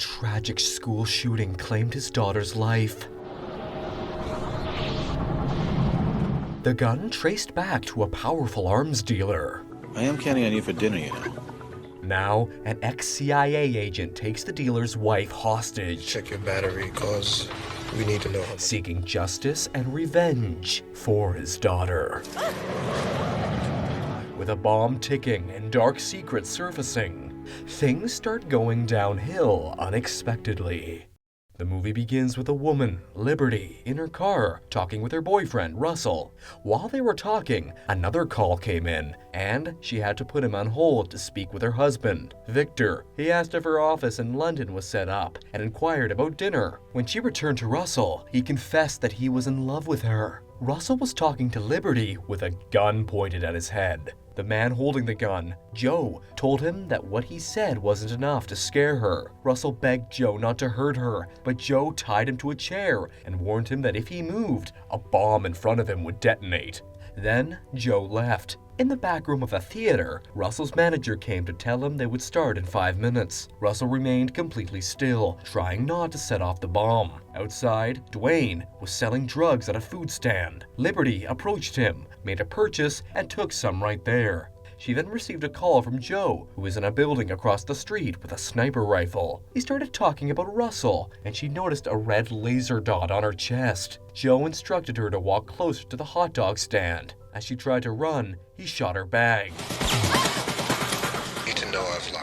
tragic school shooting claimed his daughter's life. The gun traced back to a powerful arms dealer. I am counting on you for dinner, you know. Now, an ex-CIA agent takes the dealer's wife hostage. Check your battery, cause we need to know how much. Seeking justice and revenge for his daughter. With a bomb ticking and dark secrets surfacing, things start going downhill unexpectedly. The movie begins with a woman, Liberty, in her car, talking with her boyfriend, Russell. While they were talking, another call came in, and she had to put him on hold to speak with her husband, Victor. He asked if her office in London was set up and inquired about dinner. When she returned to Russell, he confessed that he was in love with her. Russell was talking to Liberty with a gun pointed at his head. The man holding the gun, Joe, told him that what he said wasn't enough to scare her. Russell begged Joe not to hurt her, but Joe tied him to a chair and warned him that if he moved, a bomb in front of him would detonate. Then Joe left. In the back room of a theater, Russell's manager came to tell him they would start in 5 minutes. Russell remained completely still, trying not to set off the bomb. Outside, Dwayne was selling drugs at a food stand. Liberty approached him, made a purchase, and took some right there. She then received a call from Joe, who was in a building across the street with a sniper rifle. He started talking about Russell, and she noticed a red laser dot on her chest. Joe instructed her to walk closer to the hot dog stand. As she tried to run, he shot her bag.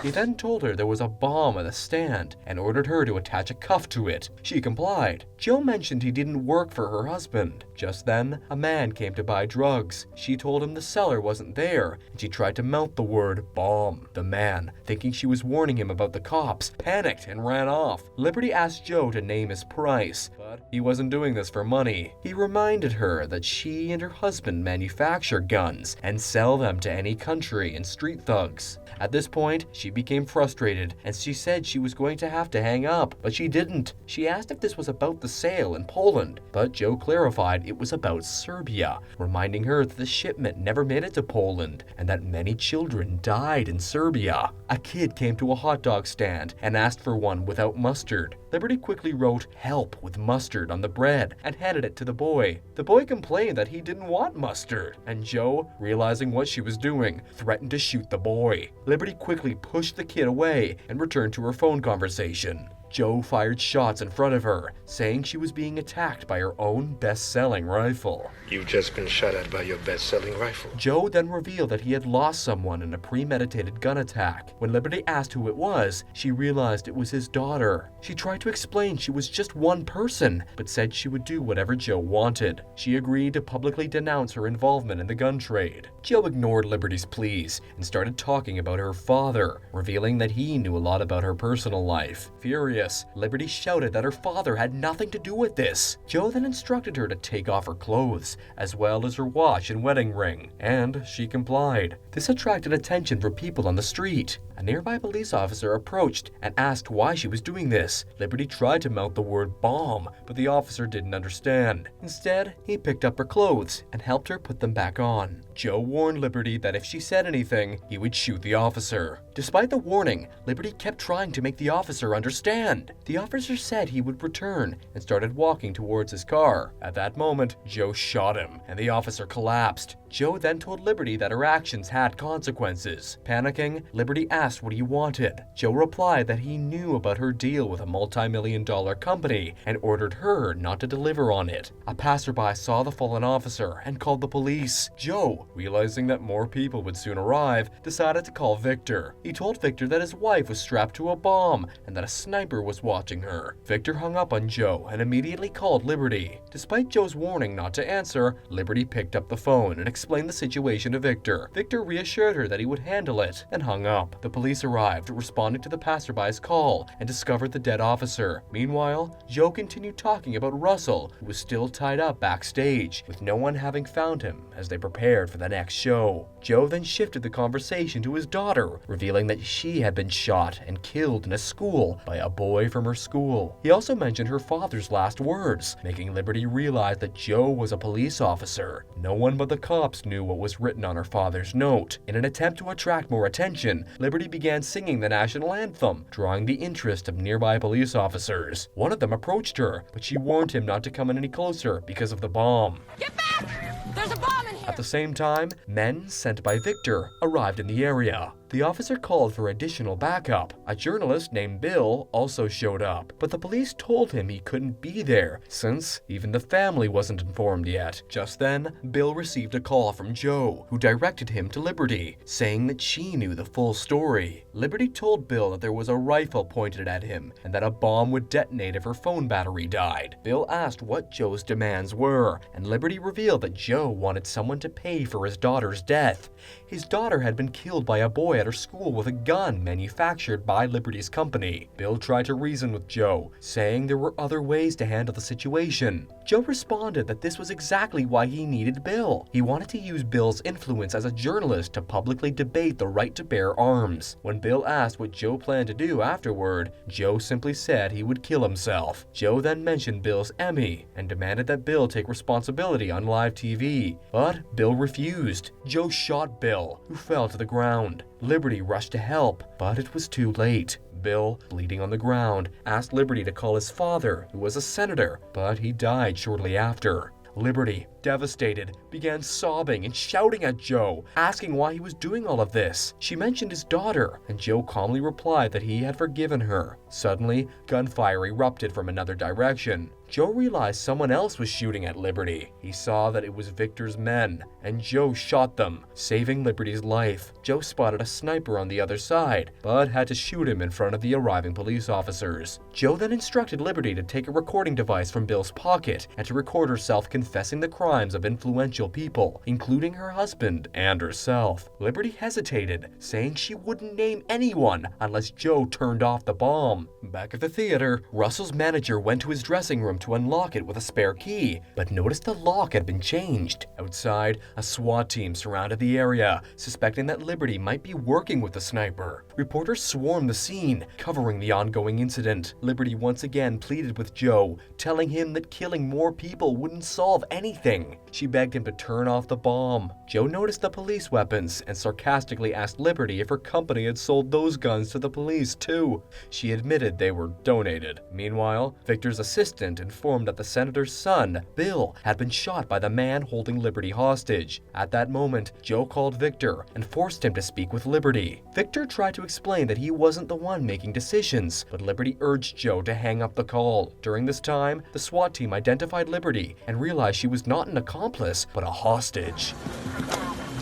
He then told her there was a bomb at the stand and ordered her to attach a cuff to it. She complied. Joe mentioned he didn't work for her husband. Just then, a man came to buy drugs. She told him the seller wasn't there, and she tried to mouth the word bomb. The man, thinking she was warning him about the cops, panicked and ran off. Liberty asked Joe to name his price, but he wasn't doing this for money. He reminded her that she and her husband manufacture guns and sell them to any country and street thugs. At this point, she became frustrated, and she said she was going to have to hang up, but she didn't. She asked if this was about the sale in Poland, but Joe clarified it was about Serbia, reminding her that the shipment never made it to Poland and that many children died in Serbia. A kid came to a hot dog stand and asked for one without mustard. Liberty quickly wrote "help" with mustard on the bread and handed it to the boy. The boy complained that he didn't want mustard, and Joe, realizing what she was doing, threatened to shoot the boy. Liberty quickly pushed the kid away and returned to her phone conversation. Joe fired shots in front of her, saying she was being attacked by her own best-selling rifle. You've just been shot at by your best-selling rifle. Joe then revealed that he had lost someone in a premeditated gun attack. When Liberty asked who it was, she realized it was his daughter. She tried to explain she was just one person, but said she would do whatever Joe wanted. She agreed to publicly denounce her involvement in the gun trade. Joe ignored Liberty's pleas and started talking about her father, revealing that he knew a lot about her personal life. Furious, Liberty shouted that her father had nothing to do with this. Joe then instructed her to take off her clothes, as well as her watch and wedding ring, and she complied. This attracted attention from people on the street. A nearby police officer approached and asked why she was doing this. Liberty tried to mouth the word bomb, but the officer didn't understand. Instead, he picked up her clothes and helped her put them back on. Joe warned Liberty that if she said anything, he would shoot the officer. Despite the warning, Liberty kept trying to make the officer understand. The officer said he would return and started walking towards his car. At that moment, Joe shot him, and the officer collapsed. Joe then told Liberty that her actions had consequences. Panicking, Liberty asked what he wanted. Joe replied that he knew about her deal with a multi-million-dollar company and ordered her not to deliver on it. A passerby saw the fallen officer and called the police. Joe, realizing that more people would soon arrive, decided to call Victor. He told Victor that his wife was strapped to a bomb and that a sniper was watching her. Victor hung up on Joe and immediately called Liberty. Despite Joe's warning not to answer, Liberty picked up the phone and explained the situation to Victor. Victor reassured her that he would handle it and hung up. The police arrived, responding to the passerby's call, and discovered the dead officer. Meanwhile, Joe continued talking about Russell, who was still tied up backstage, with no one having found him as they prepared for the next show. Joe then shifted the conversation to his daughter, revealing that she had been shot and killed in a school by a boy from her school. He also mentioned her father's last words, making Liberty realize that Joe was a police officer. No one but the cops cops knew what was written on her father's note. In an attempt to attract more attention, Liberty began singing the national anthem, drawing the interest of nearby police officers. One of them approached her, but she warned him not to come in any closer because of the bomb. Get back! There's a bomb in here! At the same time, men sent by Victor arrived in the area. The officer called for additional backup. A journalist named Bill also showed up, but the police told him he couldn't be there since even the family wasn't informed yet. Just then, Bill received a call from Joe, who directed him to Liberty, saying that she knew the full story. Liberty told Bill that there was a rifle pointed at him and that a bomb would detonate if her phone battery died. Bill asked what Joe's demands were, and Liberty revealed that Joe wanted someone to pay for his daughter's death. His daughter had been killed by a boy at her school with a gun manufactured by Liberty's company. Bill tried to reason with Joe, saying there were other ways to handle the situation. Joe responded that this was exactly why he needed Bill. He wanted to use Bill's influence as a journalist to publicly debate the right to bear arms. When Bill asked what Joe planned to do afterward, Joe simply said he would kill himself. Joe then mentioned Bill's Emmy and demanded that Bill take responsibility on live TV, but Bill refused. Joe shot Bill, who fell to the ground. Liberty rushed to help, but it was too late. Bill, bleeding on the ground, asked Liberty to call his father, who was a senator, but he died shortly after. Liberty, devastated, began sobbing and shouting at Joe, asking why he was doing all of this. She mentioned his daughter, and Joe calmly replied that he had forgiven her. Suddenly, gunfire erupted from another direction. Joe realized someone else was shooting at Liberty. He saw that it was Victor's men, and Joe shot them, saving Liberty's life. Joe spotted a sniper on the other side, but had to shoot him in front of the arriving police officers. Joe then instructed Liberty to take a recording device from Bill's pocket and to record herself confessing the crimes of influential people, including her husband and herself. Liberty hesitated, saying she wouldn't name anyone unless Joe turned off the bomb. Back at the theater, Russell's manager went to his dressing room to unlock it with a spare key, but noticed the lock had been changed. Outside, a SWAT team surrounded the area, suspecting that Liberty might be working with the sniper. Reporters swarmed the scene, covering the ongoing incident. Liberty once again pleaded with Joe, telling him that killing more people wouldn't solve anything. She begged him to turn off the bomb. Joe noticed the police weapons and sarcastically asked Liberty if her company had sold those guns to the police too. She admitted they were donated. Meanwhile, Victor's assistant informed that the senator's son, Bill, had been shot by the man holding Liberty hostage. At that moment, Joe called Victor and forced him to speak with Liberty. Victor tried to explain that he wasn't the one making decisions, but Liberty urged Joe to hang up the call. During this time, the SWAT team identified Liberty and realized she was not an accomplice, but a hostage.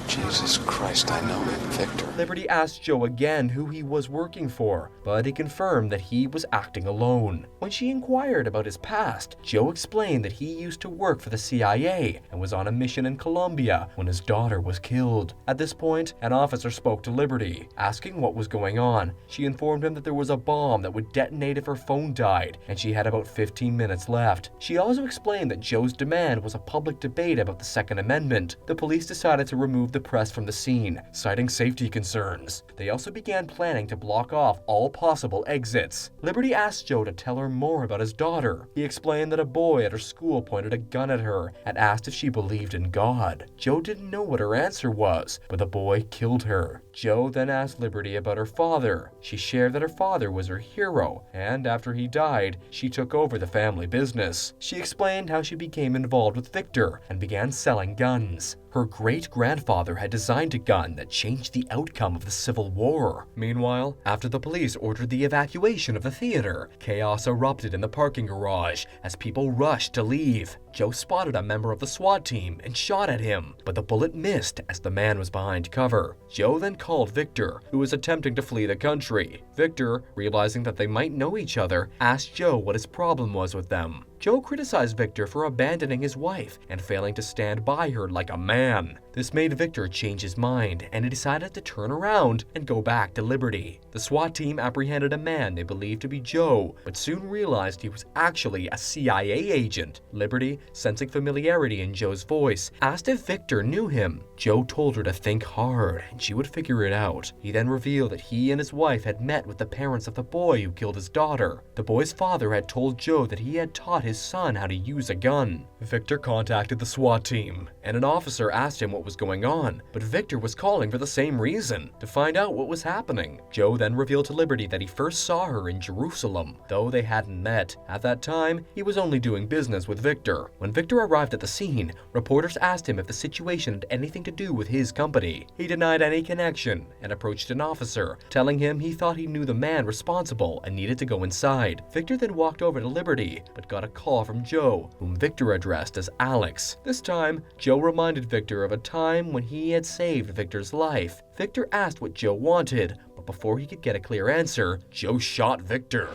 Jesus Christ, I know him, Victor. Liberty asked Joe again who he was working for, but he confirmed that he was acting alone. When she inquired about his past, Joe explained that he used to work for the CIA and was on a mission in Colombia when his daughter was killed. At this point, an officer spoke to Liberty, asking what was going on. She informed him that there was a bomb that would detonate if her phone died, and she had about 15 minutes left. She also explained that Joe's demand was a public debate about the Second Amendment. The police decided to remove the press from the scene, citing safety concerns. They also began planning to block off all possible exits. Liberty asked Joe to tell her more about his daughter. He explained that a boy at her school pointed a gun at her and asked if she believed in God. Joe didn't know what her answer was, but the boy killed her. Joe then asked Liberty about her father. She shared that her father was her hero, and after he died, she took over the family business. She explained how she became involved with Victor and began selling guns. Her great-grandfather had designed a gun that changed the outcome of the Civil War. Meanwhile, after the police ordered the evacuation of the theater, chaos erupted in the parking garage as people rushed to leave. Joe spotted a member of the SWAT team and shot at him, but the bullet missed as the man was behind cover. Joe then called Victor, who was attempting to flee the country. Victor, realizing that they might know each other, asked Joe what his problem was with them. Joe criticized Victor for abandoning his wife and failing to stand by her like a man. This made Victor change his mind, and he decided to turn around and go back to Liberty. The SWAT team apprehended a man they believed to be Joe, but soon realized he was actually a CIA agent. Liberty, sensing familiarity in Joe's voice, asked if Victor knew him. Joe told her to think hard, and she would figure it out. He then revealed that he and his wife had met with the parents of the boy who killed his daughter. The boy's father had told Joe that he had taught his son how to use a gun. Victor contacted the SWAT team, and an officer asked him what was going on, but Victor was calling for the same reason, to find out what was happening. Joe then revealed to Liberty that he first saw her in Jerusalem, though they hadn't met. At that time, he was only doing business with Victor. When Victor arrived at the scene, reporters asked him if the situation had anything to do with his company. He denied any connection and approached an officer, telling him he thought he knew the man responsible and needed to go inside. Victor then walked over to Liberty, but got a call from Joe, whom Victor addressed as Alex. This time, Joe reminded Victor of a time when he had saved Victor's life. Victor asked what Joe wanted, but before he could get a clear answer, Joe shot Victor.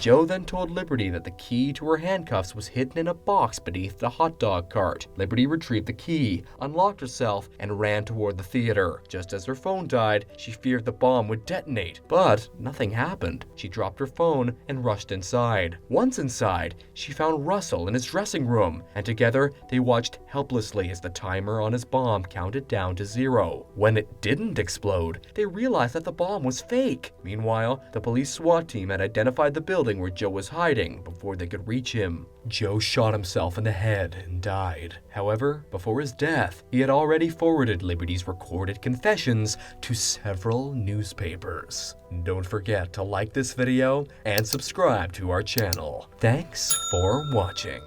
Joe then told Liberty that the key to her handcuffs was hidden in a box beneath the hot dog cart. Liberty retrieved the key, unlocked herself, and ran toward the theater. Just as her phone died, she feared the bomb would detonate, but nothing happened. She dropped her phone and rushed inside. Once inside, she found Russell in his dressing room, and together they watched helplessly as the timer on his bomb counted down to 0. When it didn't explode, they realized that the bomb was fake. Meanwhile, the police SWAT team had identified the building where Joe was hiding before they could reach him. Joe shot himself in the head and died. However, before his death, he had already forwarded Liberty's recorded confessions to several newspapers. Don't forget to like this video and subscribe to our channel. Thanks for watching.